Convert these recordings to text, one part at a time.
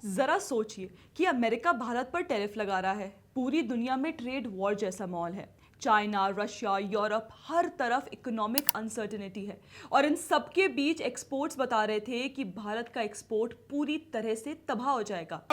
जरा सोचिए कि अमेरिका भारत पर टैरिफ लगा रहा है। पूरी दुनिया में ट्रेड वॉर जैसा माहौल है। चाइना, रशिया, यूरोप, हर तरफ इकोनॉमिक अनसर्टेनिटी है। और इन सबके बीच एक्सपोर्ट्स बता रहे थे कि भारत का एक्सपोर्ट पूरी तरह से तबाह हो जाएगा।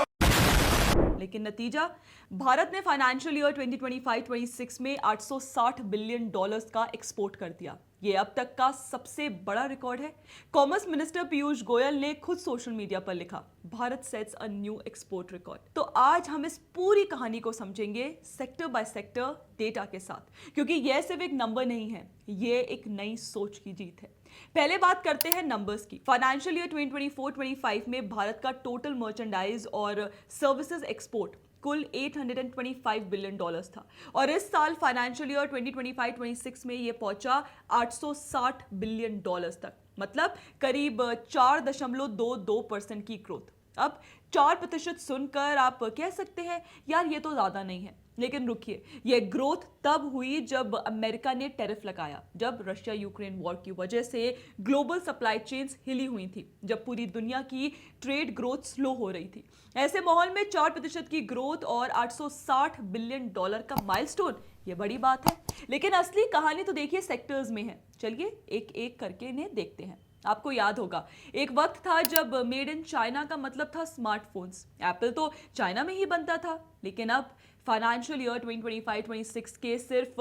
लेकिन नतीजा, भारत ने फाइनेंशियल ईयर 2025-26 में 860 बिलियन डॉलर्स का एक्सपोर्ट कर दिया। ये अब तक का सबसे बड़ा रिकॉर्ड है। कॉमर्स मिनिस्टर पीयूष गोयल ने खुद सोशल मीडिया पर लिखा, Bharat sets a new export record. तो आज हम इस पूरी कहानी को समझेंगे सेक्टर बाय सेक्टर डेटा के साथ, क्योंकि यह सिर्फ एक नंबर नहीं है, ये एक नई सोच की जीत है। पहले बात करते हैं नंबर्स की। फाइनेंशियल ईयर 2024-25 में भारत का टोटल मर्चेंडाइज और सर्विसेज एक्सपोर्ट कुल 825 बिलियन डॉलर्स था और इस साल फाइनेंशियल ईयर 2025-26 में ये पहुंचा 860 बिलियन डॉलर्स तक, मतलब करीब 4.22% की ग्रोथ। अब 4% सुनकर आप कह सकते हैं यार ये तो ज्यादा नहीं है, लेकिन रुकिए, यह ग्रोथ तब हुई जब अमेरिका ने टैरिफ लगाया, जब रशिया यूक्रेन वॉर की वजह से ग्लोबल सप्लाई चेन्स हिली हुई थी, जब पूरी दुनिया की ट्रेड ग्रोथ स्लो हो रही थी। ऐसे माहौल में 4% की ग्रोथ और 860 बिलियन डॉलर का माइलस्टोन, ये बड़ी बात है। लेकिन असली कहानी तो देखिए सेक्टर्स में है। चलिए एक एक करके इन्हें देखते हैं। आपको याद होगा, एक वक्त था जब मेड इन चाइना का मतलब था स्मार्टफोन्स। एप्पल तो चाइना में ही बनता था, लेकिन अब फाइनेंशियल ईयर 2025-26 के सिर्फ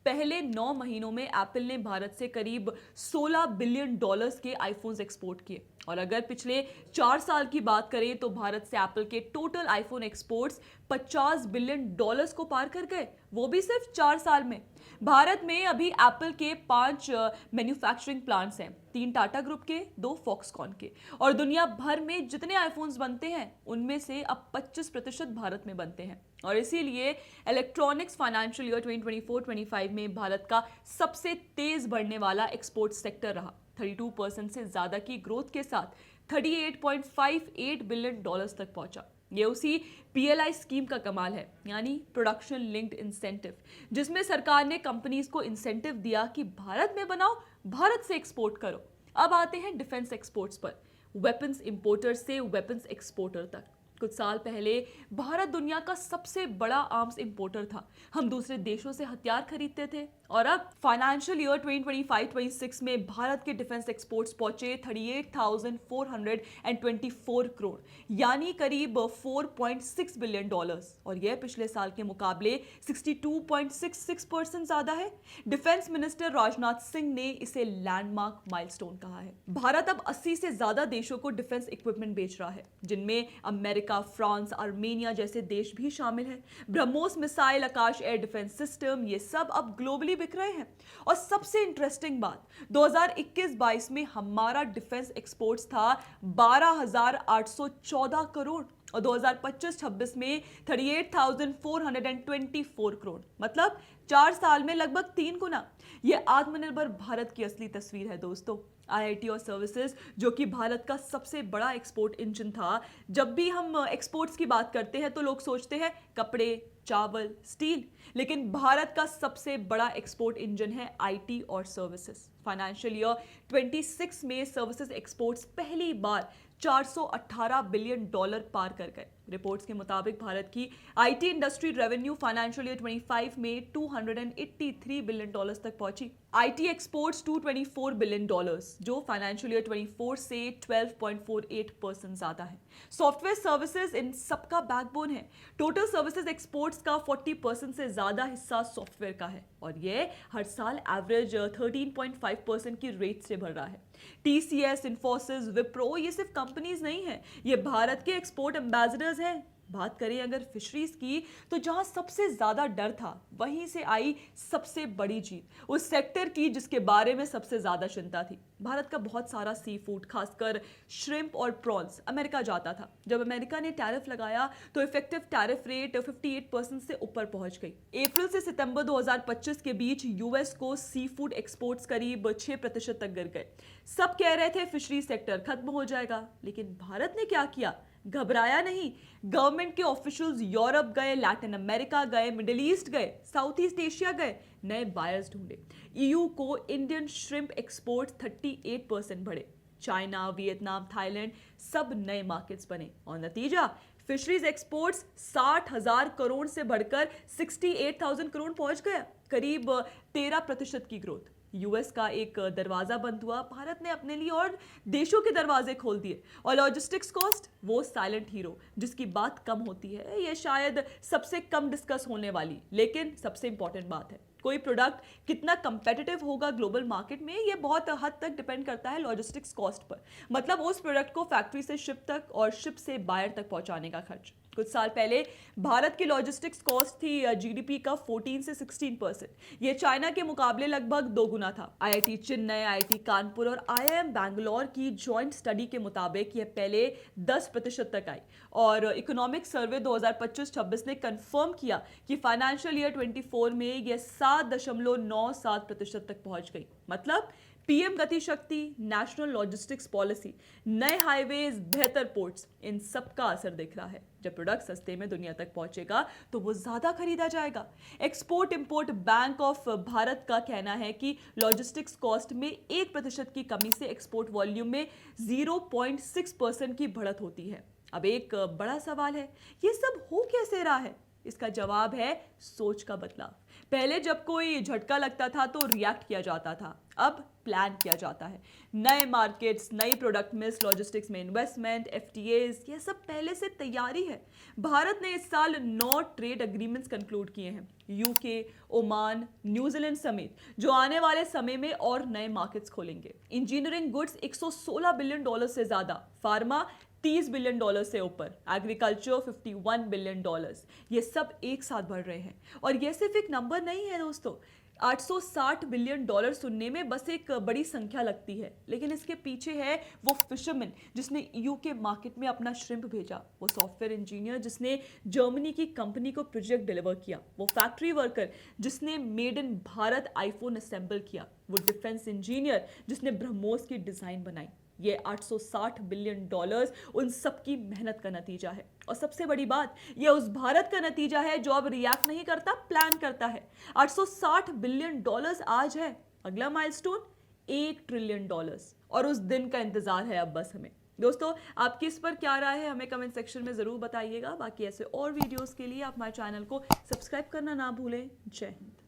पहले 9 महीनों में एप्पल ने भारत से करीब 16 बिलियन डॉलर्स के आईफोन्स एक्सपोर्ट किए। और अगर पिछले 4 साल की बात करें तो भारत से एप्पल के total iPhone exports 50 billion dollars को पार कर गए, वो भी सिर्फ 4 साल में। भारत में अभी एप्पल के 5 मैन्युफैक्चरिंग प्लांट्स हैं, 3 टाटा ग्रुप के, 2 फॉक्सकॉन के। और दुनिया भर में जितने आईफोन्स बनते हैं उनमें से अब 25% भारत में बनते हैं। और इसीलिए इलेक्ट्रॉनिक्स फाइनेंशियल ईयर 2024-25 में भारत का सबसे तेज बढ़ने वाला एक्सपोर्ट सेक्टर रहा। 32% से ज्यादा की ग्रोथ के साथ 38.58 बिलियन डॉलर्स तक पहुंचा। ये उसी पीएलआई स्कीम का कमाल है, यानी प्रोडक्शन लिंक्ड इंसेंटिव, जिसमें सरकार ने कंपनीज को इंसेंटिव दिया कि भारत में बनाओ, भारत से एक्सपोर्ट करो। अब आते हैं डिफेंस एक्सपोर्ट्स पर, वेपन्स इंपोर्टर से वेपन्स एक्सपोर्टर तक। कुछ साल पहले भारत दुनिया का सबसे बड़ा आर्म्स इंपोर्टर था। हम दूसरे देशों से हथियार खरीदते थे और अब फाइनेंशियल ईयर 2025-26 में भारत के डिफेंस एक्सपोर्ट्स पहुंचे 38,424 करोड़, यानी करीब 4.6 बिलियन डॉलर्स। और यह पिछले साल के मुकाबले 62.66% ज्यादा है। डिफेंस मिनिस्टर राजनाथ सिंह ने इसे लैंडमार्क माइलस्टोन कहा है। भारत अब 80 से ज्यादा देशों को डिफेंस इक्विपमेंट बेच रहा है, जिनमें अमेरिका, फ्रांस, आर्मेनिया जैसे देश भी शामिल हैं। ब्रह्मोस मिसाइल, आकाश एयर डिफेंस सिस्टम, ये सब अब ग्लोबली बिक रहे हैं। और सबसे इंटरेस्टिंग बात, 2021-22 में हमारा डिफेंस एक्सपोर्ट्स था 12,814 करोड़ और 2025-26 में 38,424 करोड़, मतलब 4 साल में लगभग 3 गुना। यह आत्मनिर्भर भारत की असली तस्वीर है दोस्तों। आईआईटी और सर्विसेज, जो कि भारत का सबसे बड़ा एक्सपोर्ट इंजन था। जब भी हम एक्सपोर्ट्स की बात करते हैं तो लोग सोचते हैं कपड़े, चावल, स्टील, लेकिन भारत का सबसे बड़ा एक्सपोर्ट इंजन है आईटी और सर्विसेज। फाइनेंशियल ईयर 26 में सर्विसेज एक्सपोर्ट्स पहली बार 418 बिलियन डॉलर पार कर गए। रिपोर्ट्स के मुताबिक भारत की IT industry revenue financial year 25 में 283 बिलियन डॉलर्स तक पहुंची। आईटी एक्सपोर्ट्स 224 बिलियन डॉलर्स, जो फाइनेंशियल ईयर 24 से 12.48% ज्यादा है। सॉफ्टवेयर सर्विसेज इन सबका बैकबोन है। टोटल सर्विसेज एक्सपोर्ट्स का 40% से ज्यादा हिस्सा सॉफ्टवेयर का है और यह हर साल एवरेज 13.5% की रेट से बढ़ रहा है। टीसीएस, इन्फोसिस, विप्रो, ये सिर्फ कंपनीज नहीं है, ये भारत के एक्सपोर्ट एम्बेसडर्स हैं। बात करें अगर फिशरीज की, तो जहां सबसे ज्यादा डर था वहीं से आई सबसे बड़ी जीत, उस सेक्टर की जिसके बारे में सबसे ज्यादा चिंता थी। भारत का बहुत सारा सी फूड, खासकर श्रिम्प और प्रॉन्स, अमेरिका जाता था। जब अमेरिका ने टैरिफ लगाया तो इफेक्टिव टैरिफ रेट 58% से ऊपर पहुंच गई। अप्रैल से सितंबर 2025 के बीच यूएस को सी फूड एक्सपोर्ट्स करीब 6% तक गिर गए। सब कह रहे थे फिशरी सेक्टर खत्म हो जाएगा, लेकिन भारत ने क्या किया? घबराया नहीं। गवर्नमेंट के ऑफिशियल्स यूरोप गए, लैटिन अमेरिका गए, मिडिल ईस्ट गए, साउथ ईस्ट एशिया गए, नए बायर्स ढूंढे। ईयू को इंडियन श्रिम्प एक्सपोर्ट 38% बढ़े। चाइना, वियतनाम, थाईलैंड सब नए मार्केट्स बने और नतीजा फिशरीज एक्सपोर्ट्स 60,000 करोड़ से बढ़कर 68,000 करोड़ पहुंच गया, करीब 13% की ग्रोथ। यूएस का एक दरवाजा बंद हुआ, भारत ने अपने लिए और देशों के दरवाजे खोल दिए। और लॉजिस्टिक्स कॉस्ट, वो साइलेंट हीरो जिसकी बात कम होती है, ये शायद सबसे कम डिस्कस होने वाली लेकिन सबसे इंपॉर्टेंट बात है। कोई प्रोडक्ट कितना कंपेटिटिव होगा ग्लोबल मार्केट में, ये बहुत हद तक डिपेंड करता है लॉजिस्टिक्स कॉस्ट पर। मतलब उस प्रोडक्ट को फैक्ट्री से शिप तक और शिप से बायर तक पहुंचाने का खर्च। कुछ साल पहले भारत की लॉजिस्टिक्स कॉस्ट थी जीडीपी का 14 से 16%। ये चाइना के मुकाबले लगभग 2 गुना था। आईआईटी चेन्नई, आईआईटी कानपुर और आईआईएम बैंगलोर की जॉइंट स्टडी के मुताबिक ये पहले 10% तक आई। और इकोनॉमिक सर्वे 2025-26 ने कंफर्म किया कि फाइनेंशियल ईयर 24 में ये 7.97% तक पहुंच गई। मतलब पीएम गति शक्ति, नेशनल लॉजिस्टिक्स पॉलिसी, नए हाईवेज, बेहतर पोर्ट्स, इन सब का असर दिख रहा है। जब प्रोडक्ट सस्ते में दुनिया तक पहुंचेगा तो वो ज्यादा खरीदा जाएगा। Export import bank of Bharat का कहना है कि लॉजिस्टिक्स कॉस्ट में 1% की कमी से एक्सपोर्ट वॉल्यूम में 0.6% की बढ़त होती है। अब एक बड़ा सवाल है, ये सब हो कैसे रहा है? इसका जवाब है सोच का बदलाव। पहले जब कोई झटका लगता था तो रिएक्ट किया जाता था, अब प्लान किया जाता है। नए मार्केट्स, नई प्रोडक्ट मिल्स, लॉजिस्टिक्स में इन्वेस्टमेंट, एफटीएस, ये सब पहले से तैयारी है। भारत ने इस साल 9 ट्रेड एग्रीमेंट्स कंक्लूड किए हैं, यूके, ओमान, न्यूजीलैंड समेत, जो आने वाले समय में और नए मार्केट्स खोलेंगे। इंजीनियरिंग गुड्स $116 बिलियन से ज्यादा, फार्मा $30 बिलियन से ऊपर, एग्रीकल्चर $51 बिलियन, ये सब एक साथ बढ़ रहे हैं। और ये सिर्फ एक नंबर नहीं है दोस्तों, $860 बिलियन सुनने में बस एक बड़ी संख्या लगती है, लेकिन इसके पीछे है वो फिशरमैन जिसने ईयू के मार्केट में अपना श्रिम्प भेजा, वो सॉफ्टवेयर इंजीनियर जिसने जर्मनी की कंपनी को प्रोजेक्ट डिलीवर किया, वो फैक्ट्री वर्कर जिसने made in Bharat iPhone assemble किया, वो डिफेंस इंजीनियर जिसने ब्रह्मोस की डिजाइन बनाई। ये $860 बिलियन उन सबकी मेहनत का नतीजा है। और सबसे बड़ी बात, ये उस भारत का नतीजा है जो अब रिएक्ट नहीं करता, प्लान करता है। $860 बिलियन आज है, अगला माइलस्टोन $1 ट्रिलियन, और उस दिन का इंतजार है अब बस हमें। दोस्तों, आपकी इस पर क्या राय है हमें कमेंट सेक्शन में जरूर बताइएगा। बाकी ऐसे और वीडियोस के लिए आप हमारे चैनल को सब्सक्राइब करना ना भूलें। जय हिंद।